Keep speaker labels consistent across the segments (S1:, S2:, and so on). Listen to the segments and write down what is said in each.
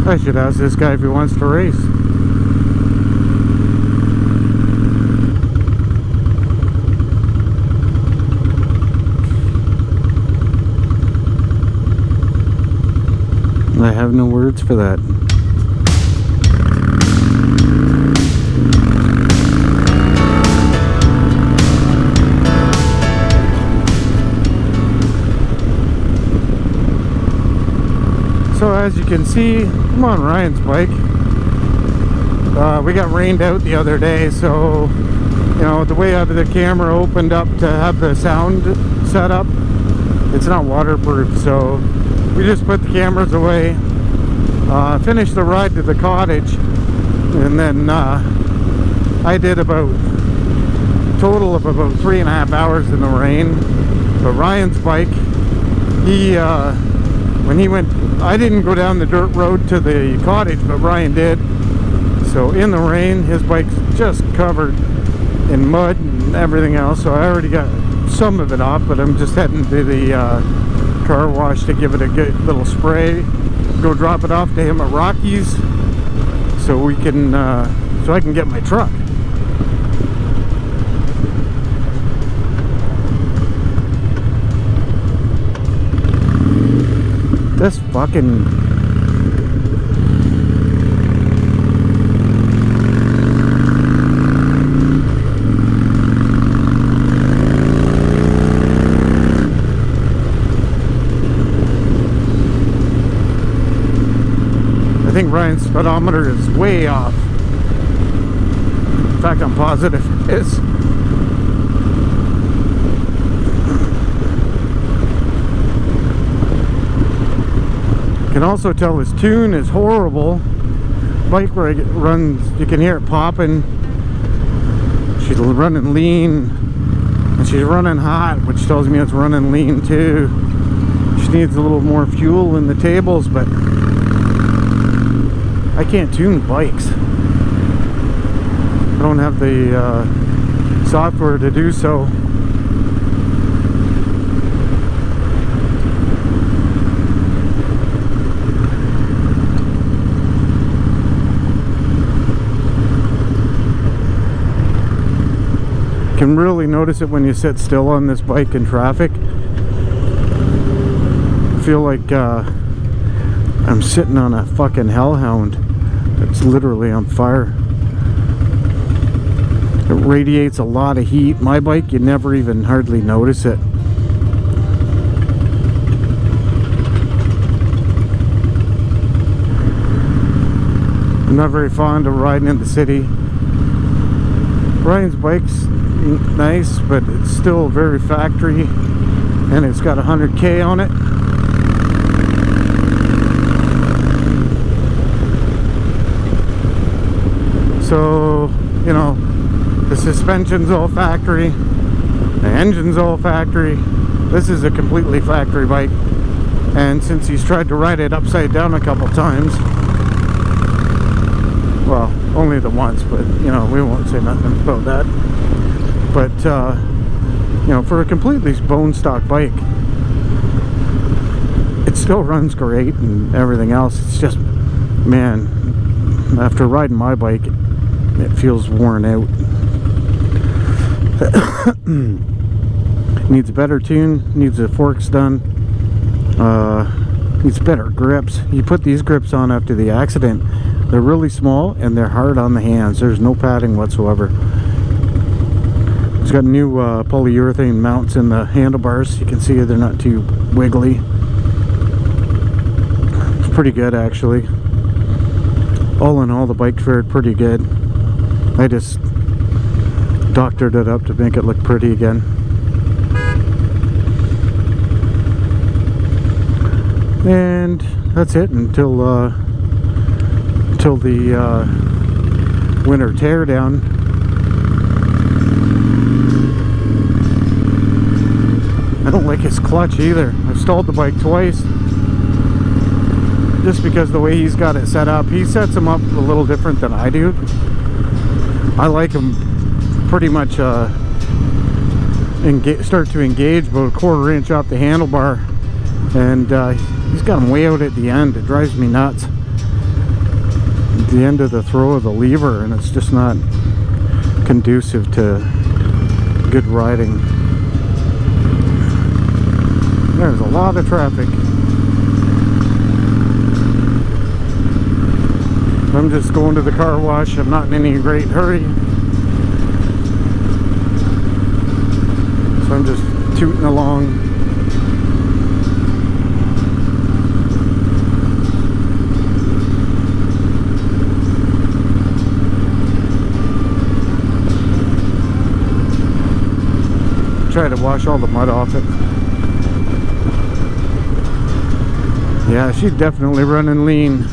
S1: I should ask this guy if he wants to race. I have no words for that. So as you can see, I'm on Ryan's bike. We got rained out the other day, so you know the way the camera opened up to have the sound set up, it's not waterproof, so we just put the cameras away, finished the ride to the cottage, and then I did about total of about 3.5 hours in the rain. But Ryan's bike, he when he went, I didn't go down the dirt road to the cottage, but Ryan did. So in the rain, his bike's just covered in mud and everything else, so I already got some of it off, but I'm just heading to the car wash to give it a good little spray, go drop it off to him at Rockies, so we can so I can get my truck. This fucking I think Ryan's speedometer is way off. In fact, I'm positive it is. You can also tell his tune is horrible. Bike runs, you can hear it popping. She's running lean, and she's running hot, which tells me it's running lean too. She needs a little more fuel in the tables, but I can't tune bikes. I don't have the software to do so. You can really notice it when you sit still on this bike in traffic. I feel like I'm sitting on a fucking hellhound that's literally on fire. It radiates a lot of heat. My bike, you never even hardly notice it. I'm not very fond of riding in the city. Ryan's bike's nice, but it's still very factory, and it's got 100K on it. So, you know, the suspension's all factory, the engine's all factory. This is a completely factory bike, and since he's tried to ride it upside down a couple times, well, only the once, but you know, we won't say nothing about that. But you know, for a completely bone stock bike, it still runs great and everything else. It's just, man, after riding my bike, it feels worn out. Needs a better tune, needs the forks done, needs better grips. You put these grips on after the accident, they're really small and they're hard on the hands. There's no padding whatsoever. It's got new polyurethane mounts in the handlebars. You can see they're not too wiggly. It's pretty good, actually. All in all, the bike fared pretty good. I just doctored it up to make it look pretty again. And that's it until the winter teardown. I don't like his clutch either. I've stalled the bike twice just because the way he's got it set up. He sets them up a little different than I do. I like him pretty much start to engage about a 1/4 inch off the handlebar, and he's got him way out at the end. It drives me nuts. the end of the throw of the lever, and it's just not conducive to good riding. There's a lot of traffic. I'm just going to the car wash. I'm not in any great hurry, so I'm just tooting along. Try to wash all the mud off it. Yeah, she's definitely running lean.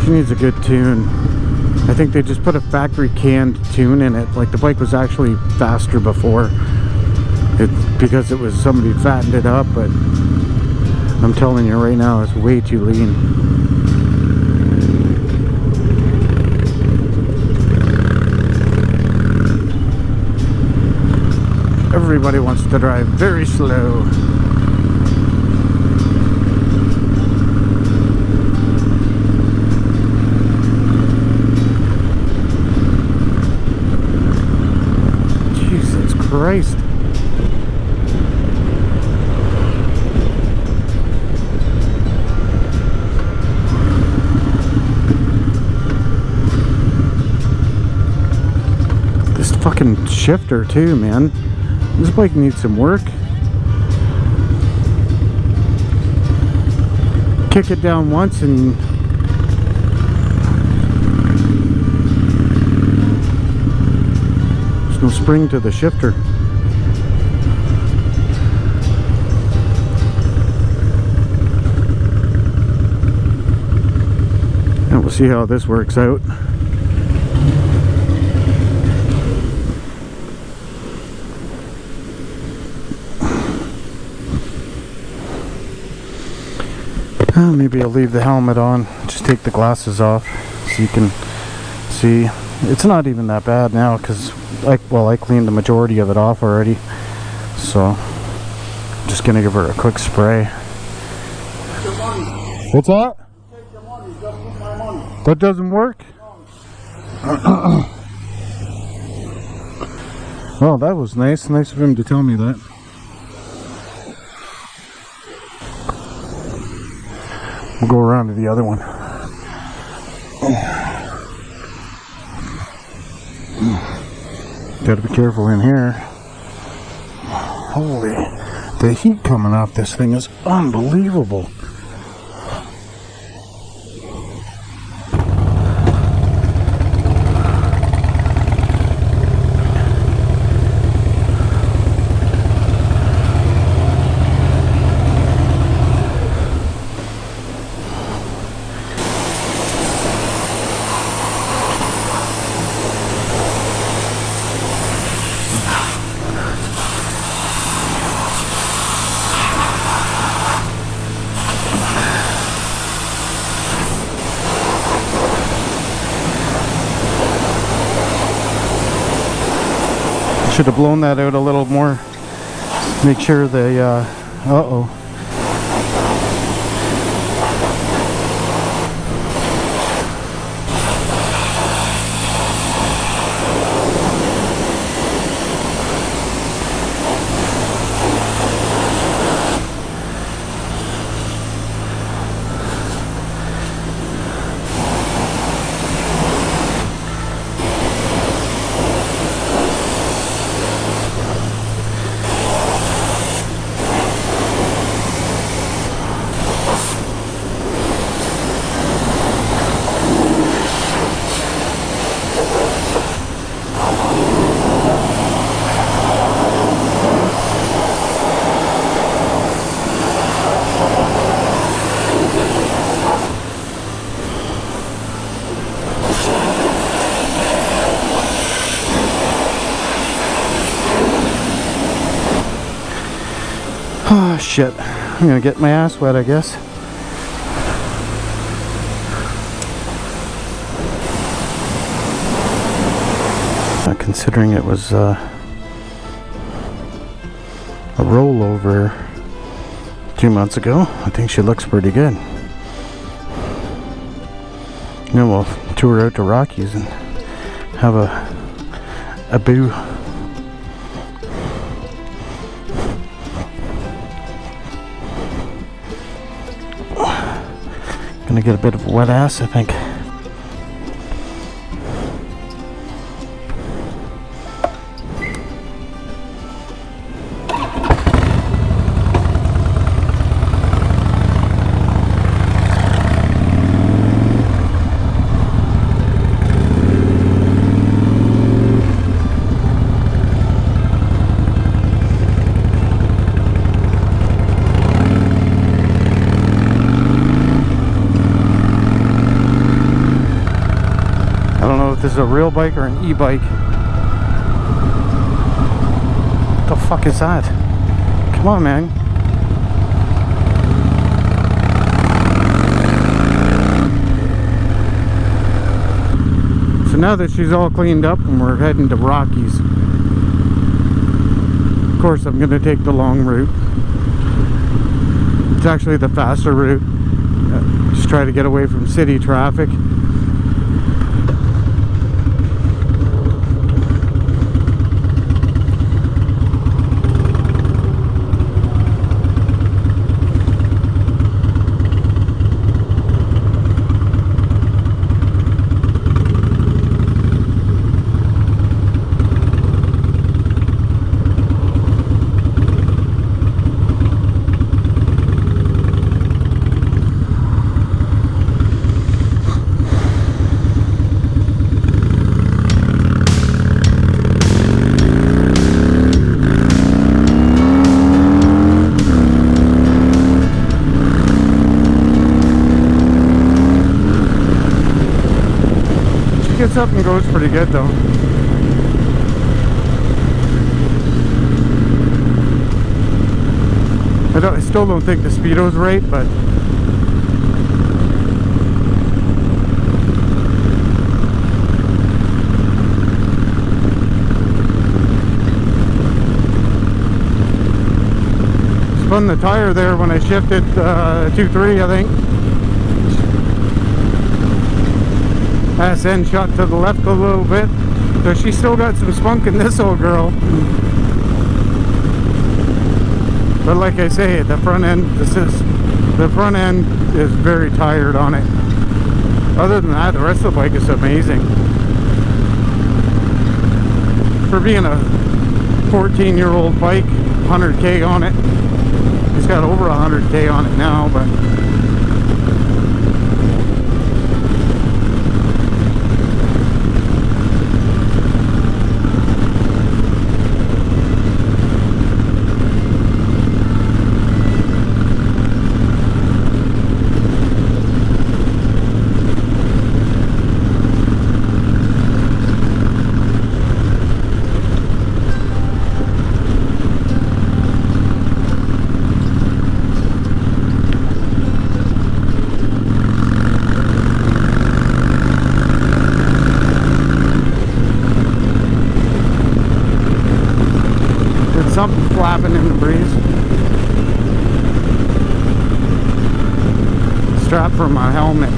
S1: She needs a good tune. I think they just put a factory canned tune in it. Like, the bike was actually faster before. It's because it was somebody fattened it up, but I'm telling you right now, it's way too lean. Everybody wants to drive very slow. Jesus Christ. This fucking shifter too, man. This bike needs some work. Kick it down once and there's no spring to the shifter. And we'll see how this works out. Maybe I'll leave the helmet on, just take the glasses off so you can see. It's not even that bad now because I cleaned the majority of it off already, so I'm just gonna give her a quick spray. What's that?
S2: Take the money, just put my money.
S1: That doesn't work? Well, that was nice of him to tell me that. We'll go around to the other one. Gotta be careful in here. Holy, the heat coming off this thing is unbelievable. Should have blown that out a little more. Make sure the uh-oh. Oh shit, I'm gonna get my ass wet, I guess. Considering it was a rollover 2 months ago, I think she looks pretty good. Then we'll tour out to Rockies and have a boo. Gonna get a bit of a wet ass, I think. This is a real bike or an e-bike. What the fuck is that? Come on, man. So now that she's all cleaned up and we're heading to Rockies, of course I'm gonna take the long route. It's actually the faster route. Just try to get away from city traffic. Gets up and goes pretty good though. I still don't think the speedo's right, but spun the tire there when I shifted 2.3, I think. SN shot to the left a little bit, so she's still got some spunk in this old girl. But like I say, the front end is very tired on it. Other than that, the rest of the bike is amazing. For being a 14-year-old bike, 100k on it. It's got over 100k on it now, but something flapping in the breeze. Strap for my helmet.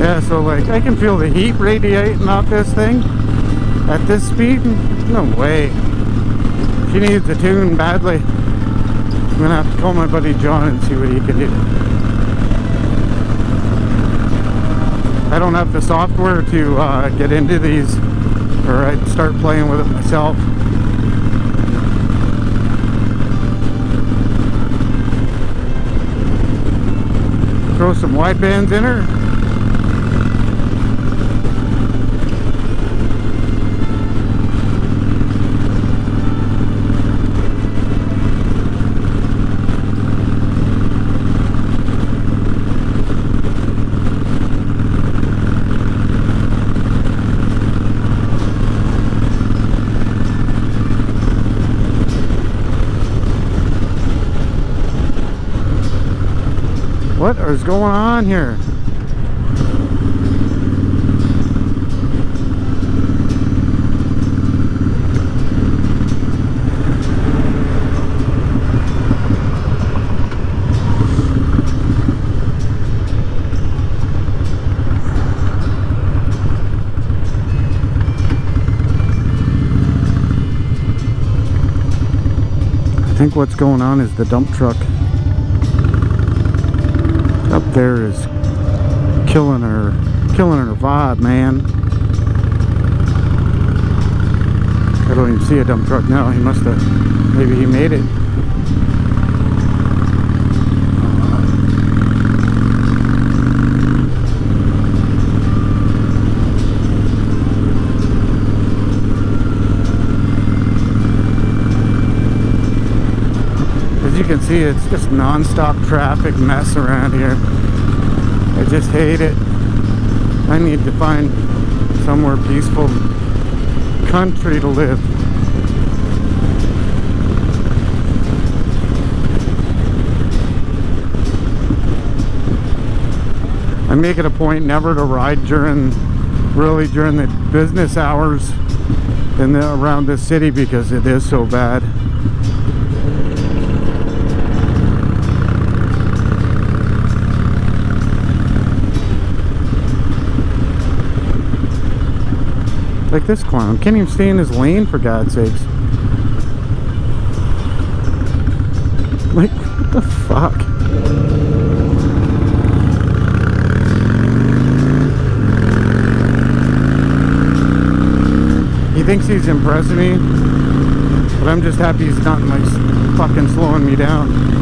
S1: Yeah, so like I can feel the heat radiating off this thing at this speed. No way. She needs a tune badly. I'm gonna have to call my buddy John and see what he can do. I don't have the software to get into these, or I'd start playing with it myself. Throw some wide bands in her. What is going on here? I think what's going on is the dump truck up there is killing her vibe, man. I don't even see a dump truck now. He must have, maybe he made it. As you can see, it's just non-stop traffic mess around here. I just hate it. I need to find somewhere peaceful country to live. I make it a point never to ride during the business hours around this city because it is so bad. Like this clown can't even stay in his lane, for God's sakes. Like, what the fuck? He thinks he's impressing me, but I'm just happy he's not like fucking slowing me down.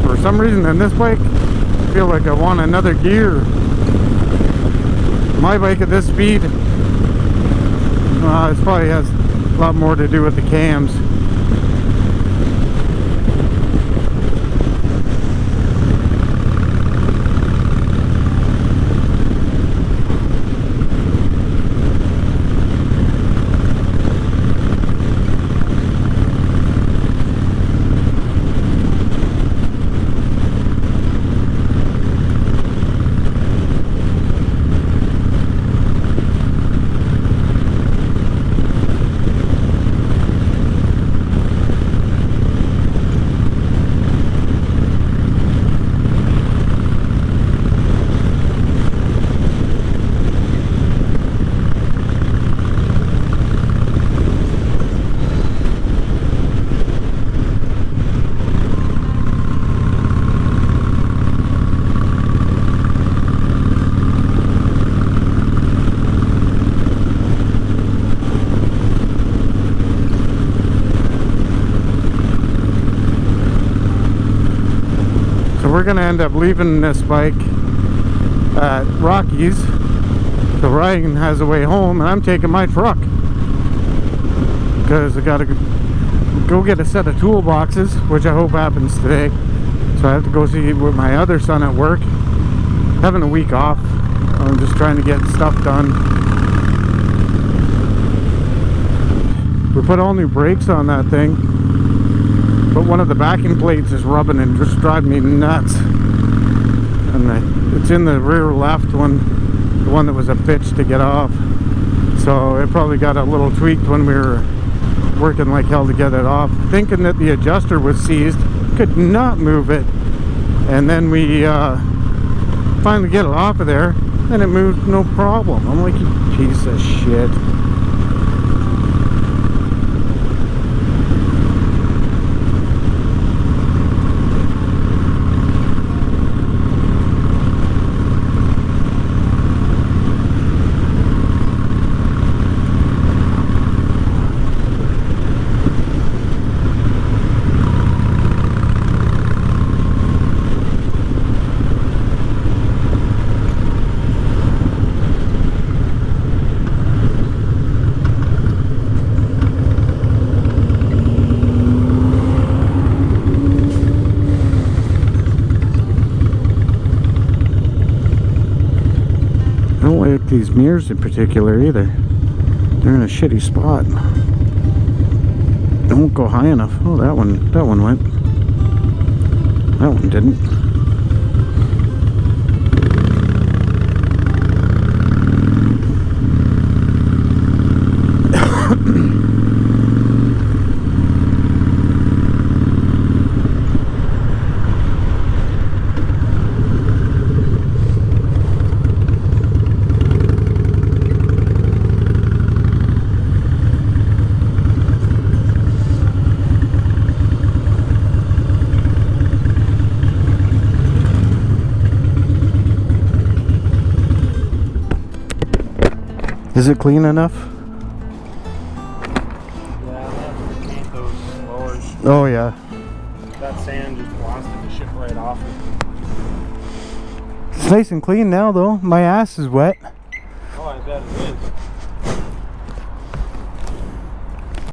S1: For some reason on this bike, I feel like I want another gear. My bike at this speed, it probably has a lot more to do with the cams. We're gonna end up leaving this bike at Rockies, so Ryan has a way home and I'm taking my truck because I gotta go get a set of toolboxes, which I hope happens today. So I have to go see with my other son at work. Having a week off, I'm just trying to get stuff done. We put all new brakes on that thing, but one of the backing plates is rubbing and just driving me nuts. And it's in the rear left one, the one that was a bitch to get off. So it probably got a little tweaked when we were working like hell to get it off. Thinking that the adjuster was seized, could not move it. And then we finally get it off of there, and it moved no problem. I'm like, you piece of shit. like these mirrors in particular either. They're in a shitty spot. They won't go high enough. Oh, that one went. That one didn't. Is it clean enough?
S2: Yeah, I have to paint those lowers.
S1: Oh yeah.
S2: That sand just blasted the shit right off.
S1: It's nice and clean now though. My ass is wet.
S2: Oh, I bet it is.